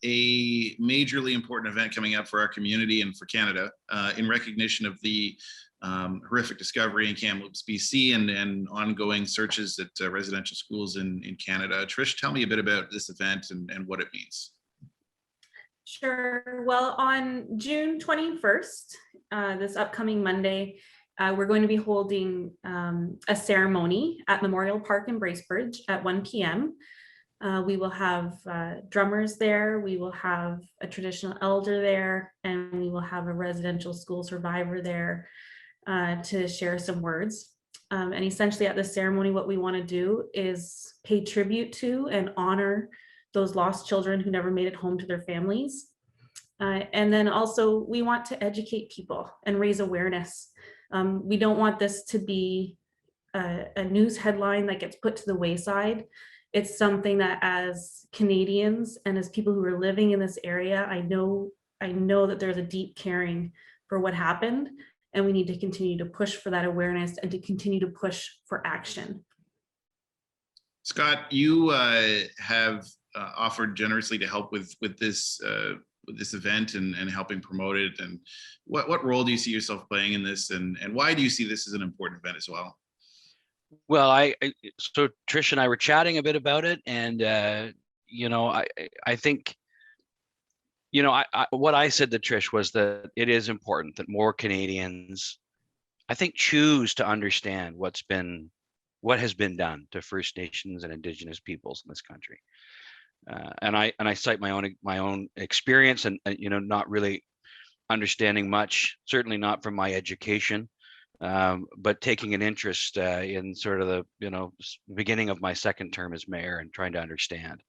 a majorly important event coming up for our community and for Canada in recognition of the horrific discovery in Kamloops, BC, and ongoing searches at residential schools in Canada. Trish, tell me a bit about this event and what it means. Sure. Well, on June 21st, this upcoming Monday, we're going to be holding a ceremony at Memorial Park in Bracebridge at 1 p.m. We will have drummers there, we will have a traditional elder there, and we will have a residential school survivor there to share some words. And essentially at the ceremony, what we want to do is pay tribute to and honor those lost children who never made it home to their families. And then also we want to educate people and raise awareness. We don't want this to be a news headline that gets put to the wayside. It's something that as Canadians and as people who are living in this area, I know that there's a deep caring for what happened, and we need to continue to push for that awareness and to continue to push for action. Scott, you have offered generously to help with this event and helping promote it. And what role do you see yourself playing in this, and why do you see this as an important event as well? Well, so Trish and I were chatting a bit about it, and I think, what I said to Trish was that it is important that more Canadians, I think, choose to understand what has been done to First Nations and Indigenous peoples in this country. And I cite my own experience and not really understanding much, certainly not from my education, but taking an interest in sort of the beginning of my second term as mayor and trying to understand.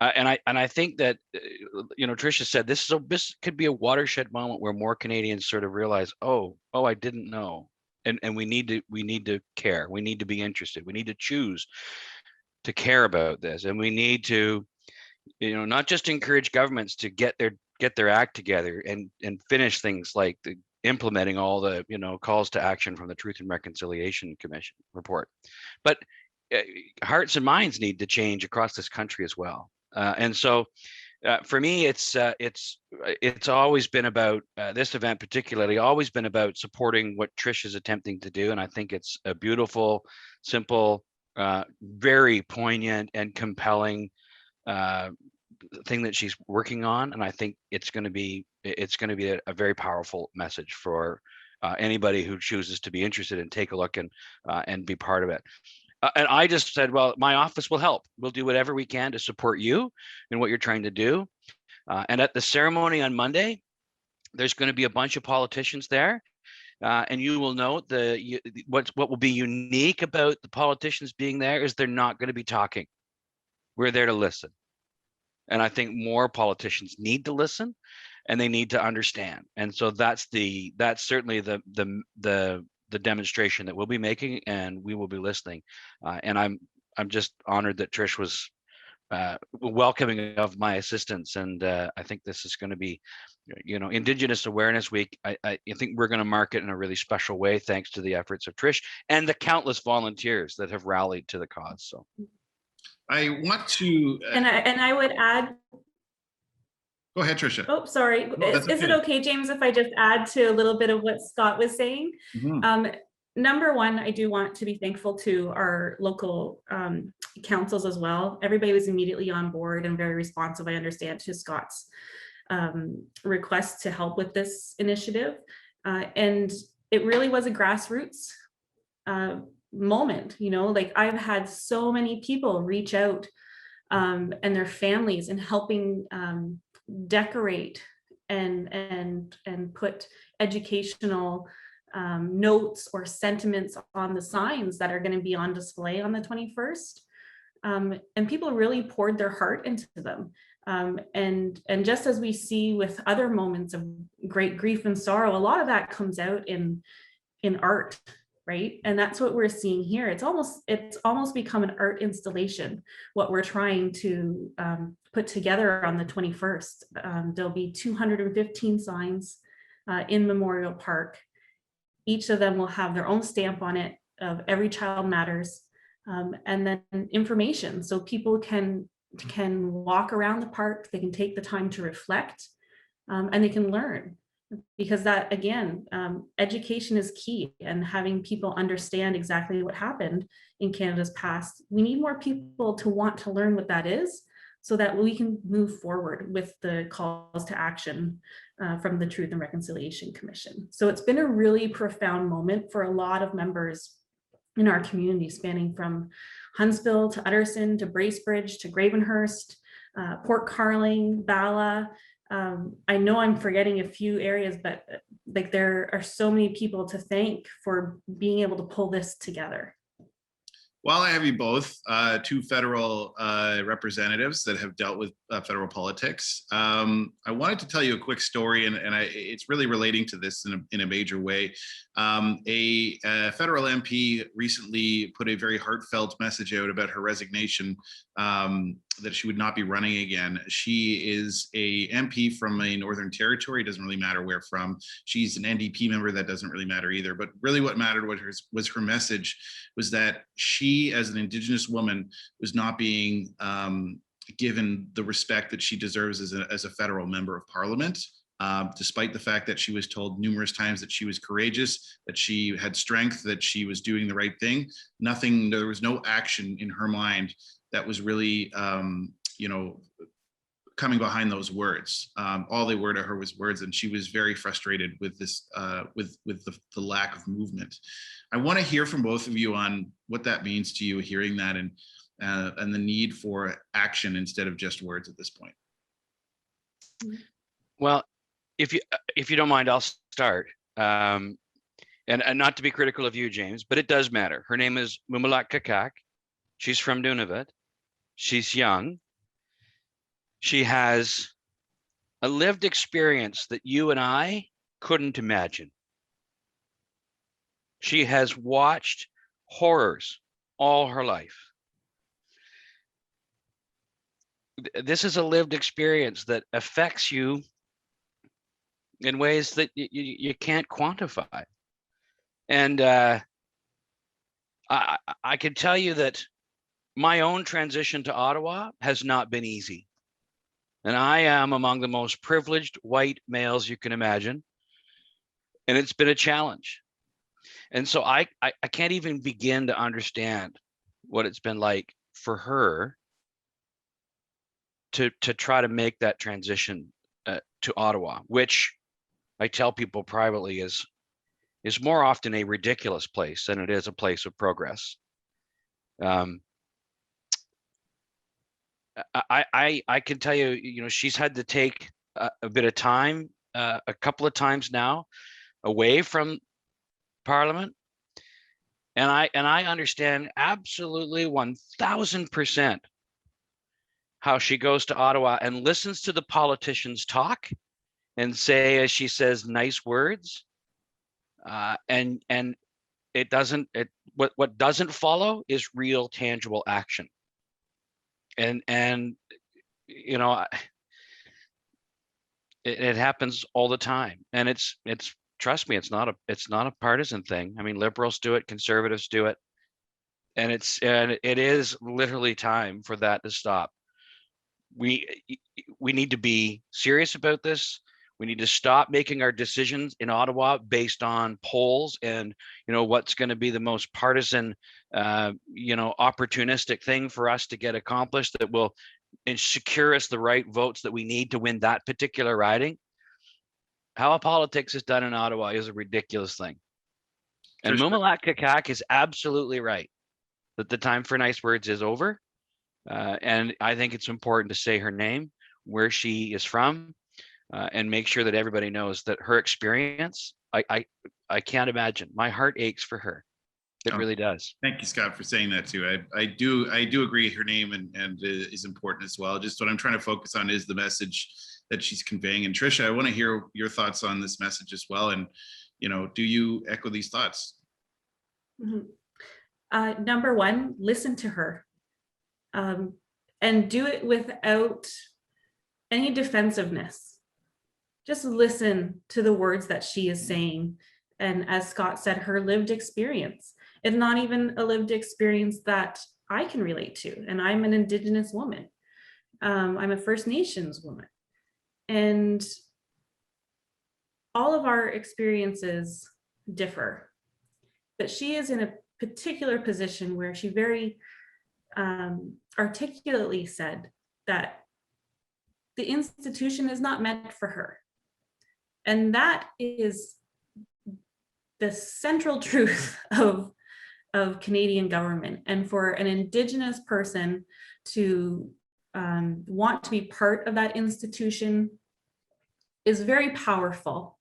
And I think that Trisha said this could be a watershed moment where more Canadians sort of realize, oh, I didn't know, and we need to care, we need to be interested, we need to choose to care about this, and we need to not just encourage governments to get their act together and finish things like implementing all the calls to action from the Truth and Reconciliation Commission report, but hearts and minds need to change across this country as well. And so for me, it's always been about this event, particularly always been about supporting what Trish is attempting to do, and I think it's a beautiful, simple, very poignant and compelling thing that she's working on, and I think it's going to be a very powerful message for anybody who chooses to be interested and take a look and be part of it. And I just said, well, my office will help. We'll do whatever we can to support you in what you're trying to do. And at the ceremony on Monday, there's going to be a bunch of politicians there. And you will note what will be unique about the politicians being there is they're not going to be talking. We're there to listen. And I think more politicians need to listen, and they need to understand. And so that's certainly the demonstration that we'll be making, and we will be listening. And I'm just honored that Trish was welcoming of my assistance. And I think this is going to be, Indigenous Awareness Week. I think we're going to mark it in a really special way, thanks to the efforts of Trish and the countless volunteers that have rallied to the cause. So I want to and I would add. Go ahead, Trisha. Oh, sorry. No, is it okay, James, if I just add to a little bit of what Scott was saying? Mm-hmm. Number one, I do want to be thankful to our local councils as well. Everybody was immediately on board and very responsive, I understand, to Scott's request to help with this initiative. And it really was a grassroots moment, like I've had so many people reach out and their families and helping decorate and put educational notes or sentiments on the signs that are going to be on display on the 21st. And people really poured their heart into them. And just as we see with other moments of great grief and sorrow, a lot of that comes out in art, right? And that's what we're seeing here. It's almost become an art installation, what we're trying to put together on the 21st. There'll be 215 signs in Memorial Park. Each of them will have their own stamp on it of Every Child Matters, and then information, so people can can walk around the park, they can take the time to reflect, and they can learn. Because that, again, education is key, and having people understand exactly what happened in Canada's past. We need more people to want to learn what that is, so that we can move forward with the calls to action from the Truth and Reconciliation Commission. So it's been a really profound moment for a lot of members in our community, spanning from Huntsville to Utterson to Bracebridge to Gravenhurst, Port Carling, Bala. I know I'm forgetting a few areas, but like there are so many people to thank for being able to pull this together. While I have you both, two federal representatives that have dealt with federal politics, I wanted to tell you a quick story, and it's really relating to this in a major way. A federal MP recently put a very heartfelt message out about her resignation, that she would not be running again. She is a MP from a Northern Territory, doesn't really matter where from. She's an NDP member, that doesn't really matter either. But really what mattered was her message was that she, as an Indigenous woman, was not being given the respect that she deserves as a federal member of Parliament. Despite the fact that she was told numerous times that she was courageous, that she had strength, that she was doing the right thing, there was no action in her mind that was really, coming behind those words. All they were to her was words, and she was very frustrated with this, with the lack of movement. I want to hear from both of you on what that means to you, hearing that, and the need for action instead of just words at this point. Well, if you don't mind, I'll start. And not to be critical of you, James, but it does matter. Her name is Mumilaaq Qaqqaq. She's from Nunavut. She's young. She has a lived experience that you and I couldn't imagine. She has watched horrors all her life. This is a lived experience that affects you in ways that you can't quantify. And I can tell you that my own transition to Ottawa has not been easy. And I am among the most privileged white males you can imagine. And it's been a challenge. And so I can't even begin to understand what it's been like for her to try to make that transition to Ottawa, which I tell people privately is more often a ridiculous place than it is a place of progress. I can tell you, she's had to take a bit of time, a couple of times now, away from Parliament, and I understand absolutely 1000% how she goes to Ottawa and listens to the politicians talk and say, as she says, nice words, and what doesn't follow is real tangible action. And it happens all the time, and it's trust me, it's not a partisan thing. I mean, liberals do it, conservatives do it, and it is literally time for that to stop. We need to be serious about this. We need to stop making our decisions in Ottawa based on polls and what's going to be the most partisan opportunistic thing for us to get accomplished that will secure us the right votes that we need to win that particular riding. How politics is done in Ottawa is a ridiculous thing. And Mumilaaq Qaqqaq is absolutely right that the time for nice words is over. And I think it's important to say her name, where she is from, and make sure that everybody knows that her experience, I can't imagine. My heart aches for her. It really does. Thank you, Scott, for saying that too. I do agree her name and is important as well. Just what I'm trying to focus on is the message that she's conveying. And Trisha, I want to hear your thoughts on this message as well. And do you echo these thoughts? Mm-hmm. Number one, listen to her, and do it without any defensiveness. Just listen to the words that she is saying. And as Scott said, her lived experience. It's not even a lived experience that I can relate to. And I'm an Indigenous woman. I'm a First Nations woman. And all of our experiences differ. But she is in a particular position where she very articulately said that the institution is not meant for her. And that is the central truth of Canadian government. And for an Indigenous person to want to be part of that institution is very powerful.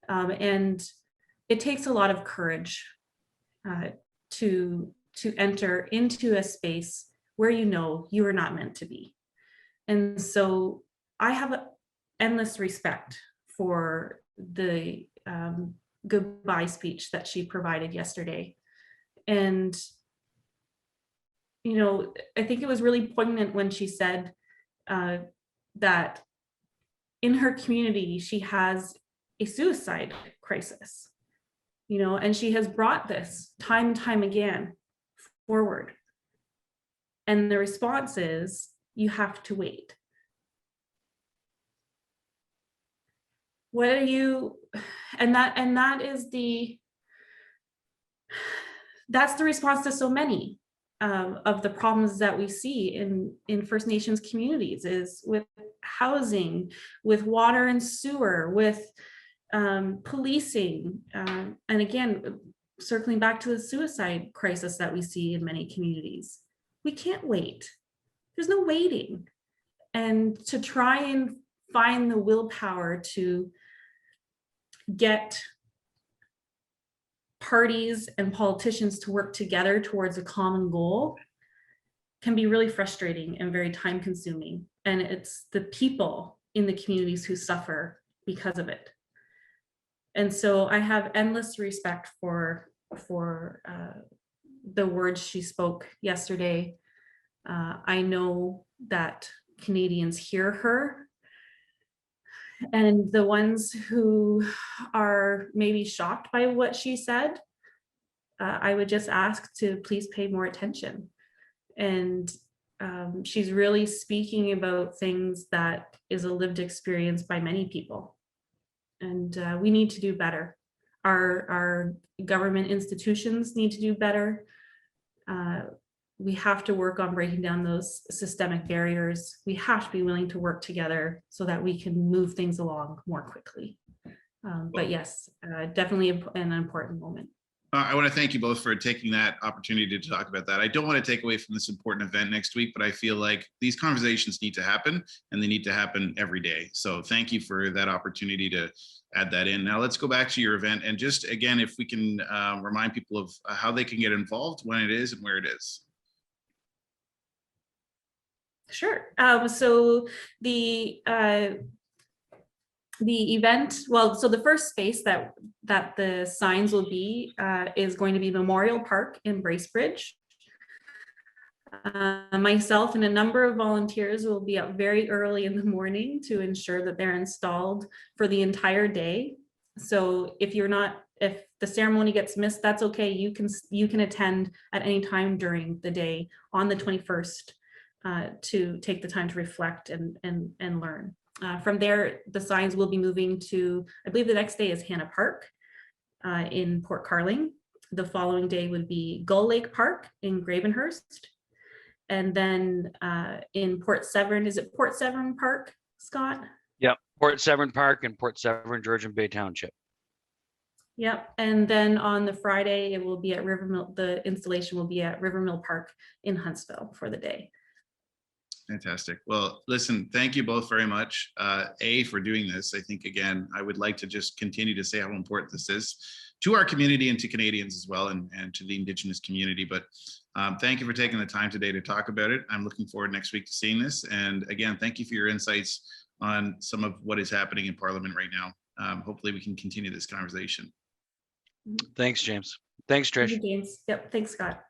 And it takes a lot of courage to enter into a space where you know you are not meant to be. And so I have endless respect for the goodbye speech that she provided yesterday. And, you know, I think it was really poignant when she said that in her community, she has a suicide crisis, you know, and she has brought this time and time again forward. And the response is, you have to wait. What are you, and that is that's the response to so many of the problems that we see in First Nations communities, is with housing, with water and sewer, with policing, and again, circling back to the suicide crisis that we see in many communities. We can't wait. There's no waiting. And to try and find the willpower to get parties and politicians to work together towards a common goal can be really frustrating and very time consuming. And it's the people in the communities who suffer because of it. And so I have endless respect for the words she spoke yesterday. I know that Canadians hear her, and the ones who are maybe shocked by what she said, I would just ask to please pay more attention. And she's really speaking about things that is a lived experience by many people. And we need to do better. Our government institutions need to do better. We have to work on breaking down those systemic barriers. We have to be willing to work together so that we can move things along more quickly. But yes, definitely an important moment. I want to thank you both for taking that opportunity to talk about that. I don't want to take away from this important event next week, but I feel like these conversations need to happen, and they need to happen every day. So thank you for that opportunity to add that in. Now let's go back to your event, and just again, if we can remind people of how they can get involved, when it is and where it is. Sure. So the event, well, so the first space that the signs will be is going to be Memorial Park in Bracebridge. Myself and a number of volunteers will be up very early in the morning to ensure that they're installed for the entire day. So if the ceremony gets missed, that's okay. You can attend at any time during the day on the 21st to take the time to reflect and learn. From there, the signs will be moving to, I believe the next day is Hannah Park in Port Carling. The following day would be Gull Lake Park in Gravenhurst. And then in Port Severn, is it Port Severn Park, Scott? Yep, Port Severn Park and Port Severn, Georgian Bay Township. Yep, and then on the Friday, it will be at Rivermill, the installation will be at Rivermill Park in Huntsville for the day. Fantastic. Well, listen, thank you both very much, for doing this. I think, again, I would like to just continue to say how important this is to our community and to Canadians as well, and to the Indigenous community. But thank you for taking the time today to talk about it. I'm looking forward next week to seeing this. And again, thank you for your insights on some of what is happening in Parliament right now. Hopefully we can continue this conversation. Thanks, James. Thanks, Trish. Thank you, James. Yep, thanks, Scott.